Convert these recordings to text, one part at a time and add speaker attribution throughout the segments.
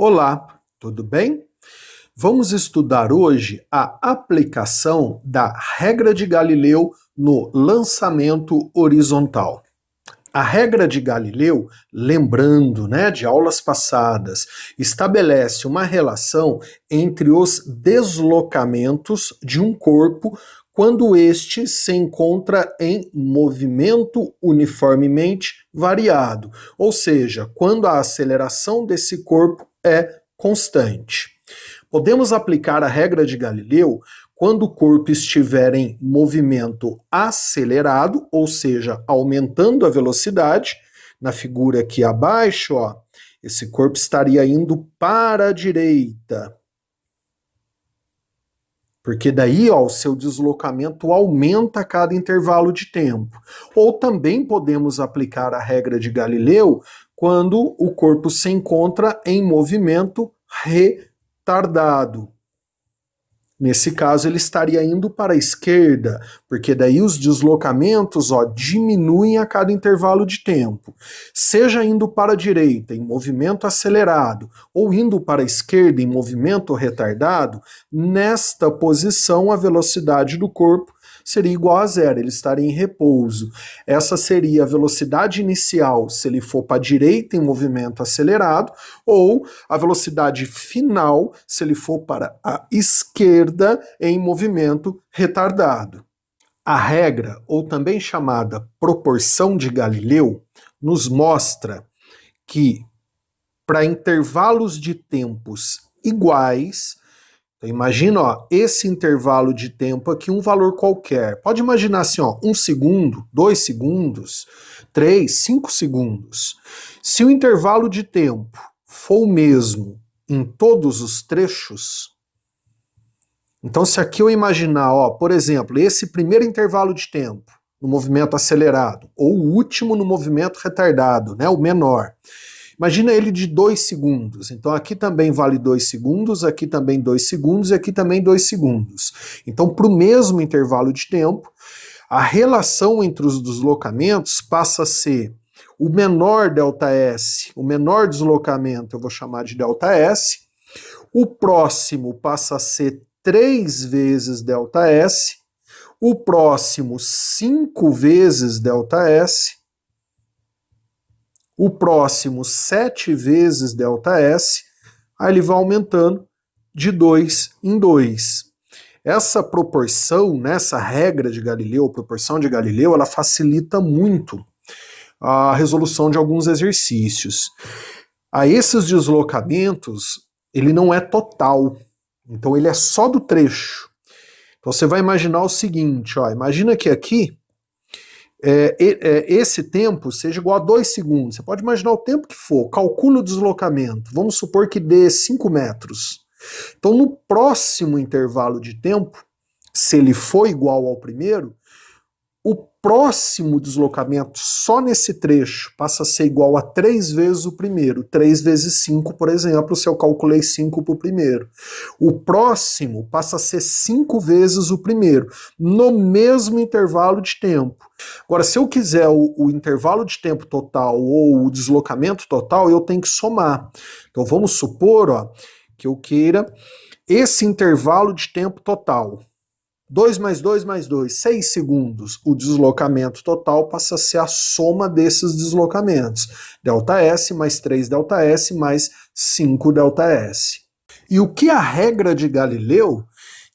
Speaker 1: Olá, tudo bem? Vamos estudar hoje a aplicação da regra de Galileu no lançamento horizontal. A regra de Galileu, lembrando, de aulas passadas, estabelece uma relação entre os deslocamentos de um corpo quando este se encontra em movimento uniformemente variado, ou seja, quando a aceleração desse corpo é constante. Podemos aplicar a regra de Galileu quando o corpo estiver em movimento acelerado, ou seja, aumentando a velocidade. Na figura aqui abaixo, esse corpo estaria indo para a direita. Porque daí, o seu deslocamento aumenta a cada intervalo de tempo. Ou também podemos aplicar a regra de Galileu quando o corpo se encontra em movimento retardado. Nesse caso, ele estaria indo para a esquerda, porque daí os deslocamentos diminuem a cada intervalo de tempo. Seja indo para a direita em movimento acelerado ou indo para a esquerda em movimento retardado, nesta posição a velocidade do corpo seria igual a zero, ele estaria em repouso. Essa seria a velocidade inicial se ele for para a direita em movimento acelerado, ou a velocidade final se ele for para a esquerda em movimento retardado. A regra, ou também chamada proporção de Galileu, nos mostra que para intervalos de tempos iguais, então imagina, esse intervalo de tempo aqui, um valor qualquer. Pode imaginar assim, 1 segundo, 2 segundos, 3, 5 segundos. Se o intervalo de tempo for o mesmo em todos os trechos, então se aqui eu imaginar, por exemplo, esse primeiro intervalo de tempo no movimento acelerado, ou o último no movimento retardado, o menor. Imagina ele de 2 segundos. Então aqui também vale 2 segundos, aqui também 2 segundos e aqui também 2 segundos. Então, para o mesmo intervalo de tempo, a relação entre os deslocamentos passa a ser o menor ΔS, o menor deslocamento eu vou chamar de ΔS, o próximo passa a ser 3 vezes ΔS, o próximo 5 vezes ΔS, o próximo 7 vezes ΔS, aí ele vai aumentando de 2 em 2. Essa proporção, essa regra de Galileu, proporção de Galileu, ela facilita muito a resolução de alguns exercícios. A esses deslocamentos, ele não é total, então ele é só do trecho. Então você vai imaginar o seguinte, imagina que aqui esse tempo seja igual a 2 segundos. Você pode imaginar o tempo que for, calcula o deslocamento. Vamos supor que dê 5 metros. Então, no próximo intervalo de tempo, se ele for igual ao primeiro, o próximo deslocamento só nesse trecho passa a ser igual a 3 vezes o primeiro. 3 vezes 5, por exemplo, se eu calculei 5 para o primeiro. O próximo passa a ser 5 vezes o primeiro, no mesmo intervalo de tempo. Agora, se eu quiser o intervalo de tempo total ou o deslocamento total, eu tenho que somar. Então vamos supor que eu queira esse intervalo de tempo total. 2 mais 2 mais 2, 6 segundos. O deslocamento total passa a ser a soma desses deslocamentos. ΔS mais 3 ΔS mais 5 ΔS. E o que a regra de Galileu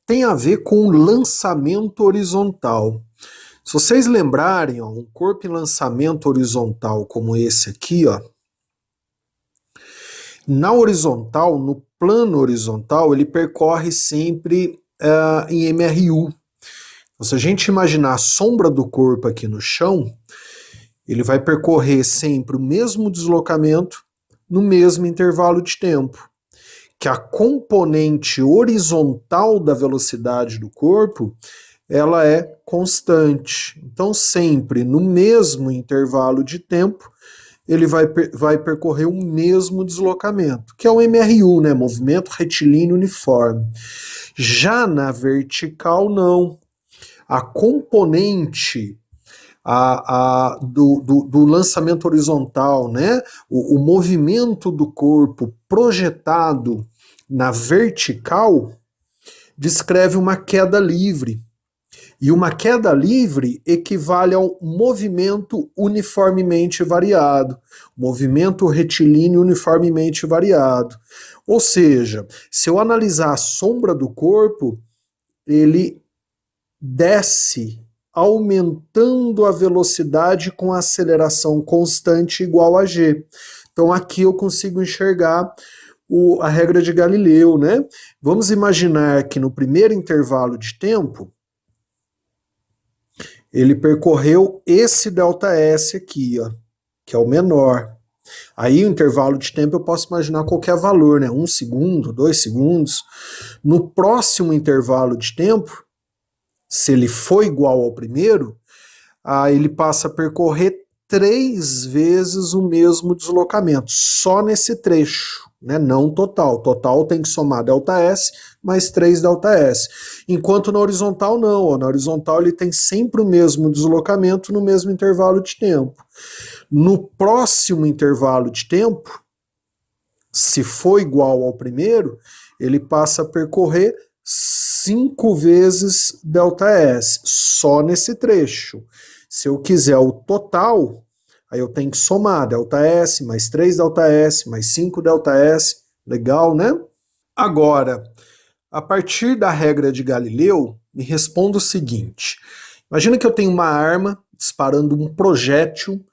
Speaker 1: tem a ver com o lançamento horizontal? Se vocês lembrarem, um corpo em lançamento horizontal como esse aqui, na horizontal, no plano horizontal, ele percorre sempre em MRU. Então, se a gente imaginar a sombra do corpo aqui no chão, ele vai percorrer sempre o mesmo deslocamento no mesmo intervalo de tempo. Que a componente horizontal da velocidade do corpo, ela é constante. Então, sempre no mesmo intervalo de tempo, ele vai percorrer o mesmo deslocamento, que é o MRU, movimento retilíneo uniforme. Já na vertical, não. A componente do lançamento horizontal, né? O movimento do corpo projetado na vertical descreve uma queda livre. E uma queda livre equivale ao movimento uniformemente variado, movimento retilíneo uniformemente variado. Ou seja, se eu analisar a sombra do corpo, ele desce aumentando a velocidade com a aceleração constante igual a g. Então aqui eu consigo enxergar a regra de Galileu, né? Vamos imaginar que no primeiro intervalo de tempo, ele percorreu esse ΔS aqui, ó, que é o menor. Aí o intervalo de tempo eu posso imaginar qualquer valor, né? 1 segundo, 2 segundos. No próximo intervalo de tempo, se ele for igual ao primeiro, aí ele passa a percorrer 3 vezes o mesmo deslocamento, só nesse trecho, né? Não total. Total tem que somar ΔS mais 3 ΔS. Enquanto na horizontal não, ó. Na horizontal ele tem sempre o mesmo deslocamento no mesmo intervalo de tempo. No próximo intervalo de tempo, se for igual ao primeiro, ele passa a percorrer 5 vezes ΔS, só nesse trecho. Se eu quiser o total, aí eu tenho que somar ΔS mais 3 ΔS mais 5 ΔS. Legal, né? Agora, a partir da regra de Galileu, me responda o seguinte. Imagina que eu tenho uma arma disparando um projétil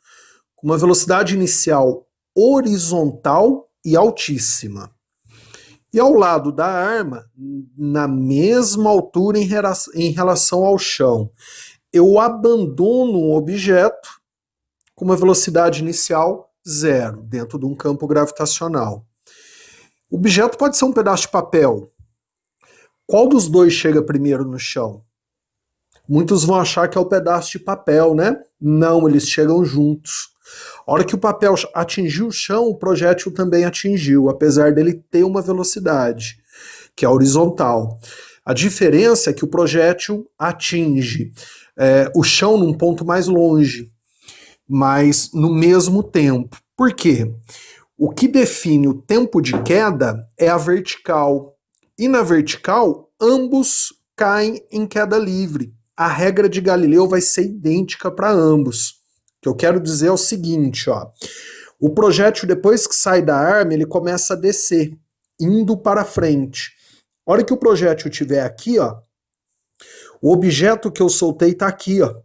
Speaker 1: com uma velocidade inicial horizontal e altíssima. E ao lado da arma, na mesma altura em relação ao chão, eu abandono um objeto com uma velocidade inicial zero, dentro de um campo gravitacional. O objeto pode ser um pedaço de papel. Qual dos dois chega primeiro no chão? Muitos vão achar que é o pedaço de papel, né? Não, eles chegam juntos. A hora que o papel atingiu o chão, o projétil também atingiu, apesar dele ter uma velocidade, que é horizontal. A diferença é que o projétil atinge o chão num ponto mais longe, mas no mesmo tempo. Por quê? O que define o tempo de queda é a vertical. E na vertical, ambos caem em queda livre. A regra de Galileu vai ser idêntica para ambos. O que eu quero dizer é o seguinte, ó. O projétil, depois que sai da arma, ele começa a descer, indo para frente. A hora que o projétil estiver aqui, ó, o objeto que eu soltei está aqui, ó.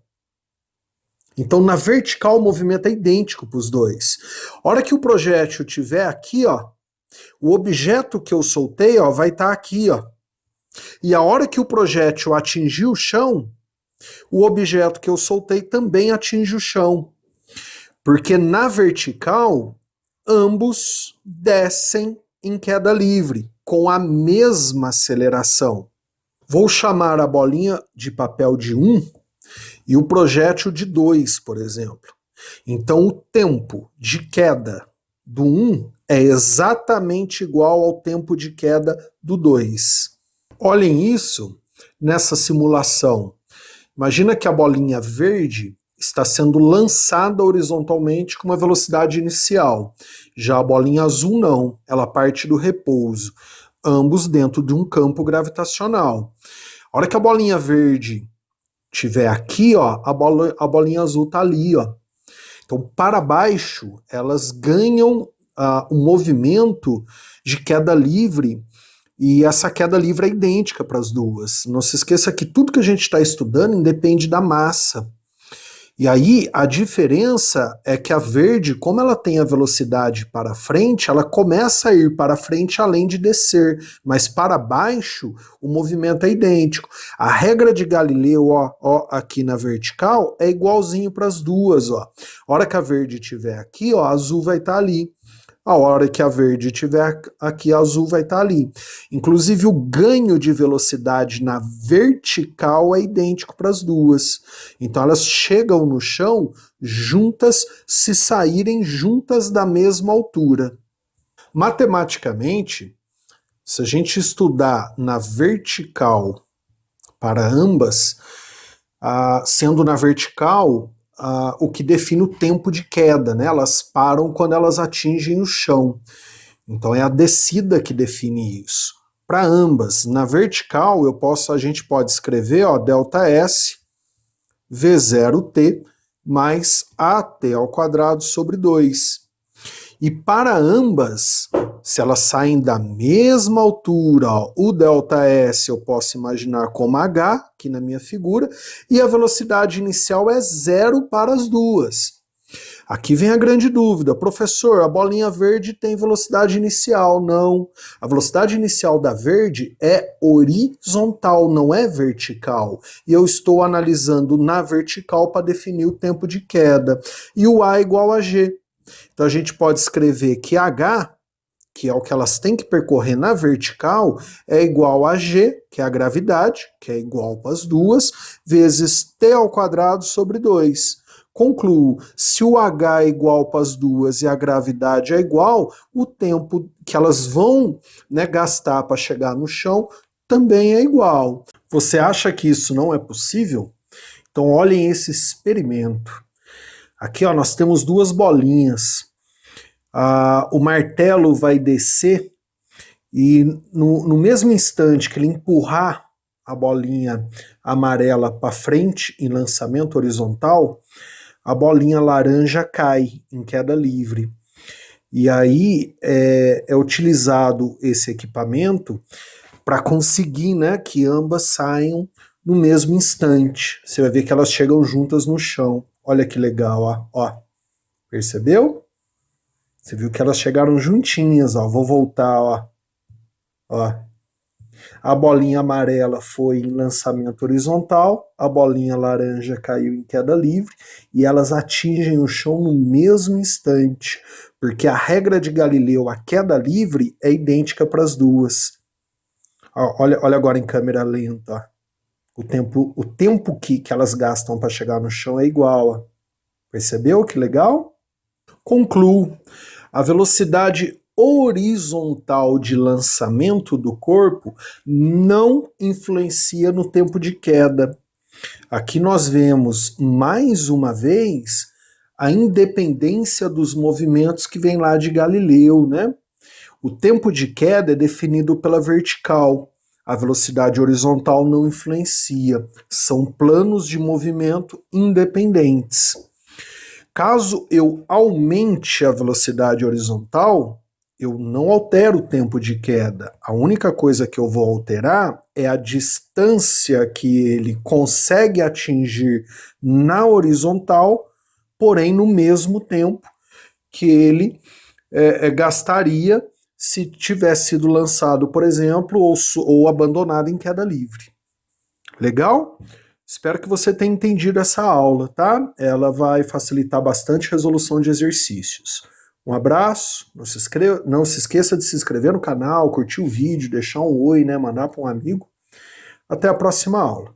Speaker 1: Então, na vertical, o movimento é idêntico para os dois. A hora que o projétil estiver aqui, ó, o objeto que eu soltei, ó, vai estar aqui, ó. E a hora que o projétil atingir o chão, o objeto que eu soltei também atinge o chão. Porque na vertical, ambos descem em queda livre, com a mesma aceleração. Vou chamar a bolinha de papel de 1 e o projétil de 2, por exemplo. Então, o tempo de queda do 1 é exatamente igual ao tempo de queda do 2. Olhem isso nessa simulação. Imagina que a bolinha verde está sendo lançada horizontalmente com uma velocidade inicial. Já a bolinha azul não, ela parte do repouso, ambos dentro de um campo gravitacional. A hora que a bolinha verde estiver aqui, ó, a bolinha azul está ali, ó. Então, para baixo, elas ganham um movimento de queda livre, e essa queda livre é idêntica para as duas. Não se esqueça que tudo que a gente está estudando independe da massa. E aí a diferença é que a verde, como ela tem a velocidade para frente, ela começa a ir para frente além de descer, mas para baixo o movimento é idêntico. A regra de Galileu, ó, aqui na vertical, é igualzinho para as duas, ó. A hora que a verde estiver aqui, ó, a azul vai estar ali. A hora que a verde estiver aqui, a azul vai estar ali. Inclusive, o ganho de velocidade na vertical é idêntico para as duas. Então, elas chegam no chão juntas, se saírem juntas da mesma altura. Matematicamente, se a gente estudar na vertical para ambas, sendo na vertical, o que define o tempo de queda, né? Elas param quando elas atingem o chão. Então é a descida que define isso. Para ambas, na vertical a gente pode escrever, ó, ΔS V0t mais AT ao quadrado sobre 2. E para ambas, se elas saem da mesma altura, ó, o ΔS eu posso imaginar como h, aqui na minha figura, e a velocidade inicial é 0 para as duas. Aqui vem a grande dúvida, professor, a bolinha verde tem velocidade inicial? Não. A velocidade inicial da verde é horizontal, não é vertical. E eu estou analisando na vertical para definir o tempo de queda. E o A é igual a G. Então a gente pode escrever que H, que é o que elas têm que percorrer na vertical, é igual a G, que é a gravidade, que é igual para as duas, vezes T ao quadrado sobre 2. Concluo, se o H é igual para as duas e a gravidade é igual, o tempo que elas vão, né, gastar para chegar no chão também é igual. Você acha que isso não é possível? Então olhem esse experimento. Aqui ó, nós temos duas bolinhas. O martelo vai descer e no mesmo instante que ele empurrar a bolinha amarela para frente em lançamento horizontal, a bolinha laranja cai em queda livre. E aí é utilizado esse equipamento para conseguir, né, que ambas saiam no mesmo instante. Você vai ver que elas chegam juntas no chão. Olha que legal, ó. Percebeu? Você viu que elas chegaram juntinhas, ó. Vou voltar, ó. A bolinha amarela foi em lançamento horizontal, a bolinha laranja caiu em queda livre e elas atingem o chão no mesmo instante, porque a regra de Galileu, a queda livre, é idêntica para as duas. Olha agora em câmera lenta, ó. O tempo que elas gastam para chegar no chão é igual. Ó. Percebeu que legal? Concluo. A velocidade horizontal de lançamento do corpo não influencia no tempo de queda. Aqui nós vemos, mais uma vez, a independência dos movimentos que vem lá de Galileu, né? O tempo de queda é definido pela vertical. A velocidade horizontal não influencia. São planos de movimento independentes. Caso eu aumente a velocidade horizontal, eu não altero o tempo de queda. A única coisa que eu vou alterar é a distância que ele consegue atingir na horizontal, porém no mesmo tempo que ele gastaria se tivesse sido lançado, por exemplo, ou abandonado em queda livre. Legal? Espero que você tenha entendido essa aula, tá? Ela vai facilitar bastante a resolução de exercícios. Um abraço, não se esqueça de se inscrever no canal, curtir o vídeo, deixar um oi, né, mandar para um amigo. Até a próxima aula.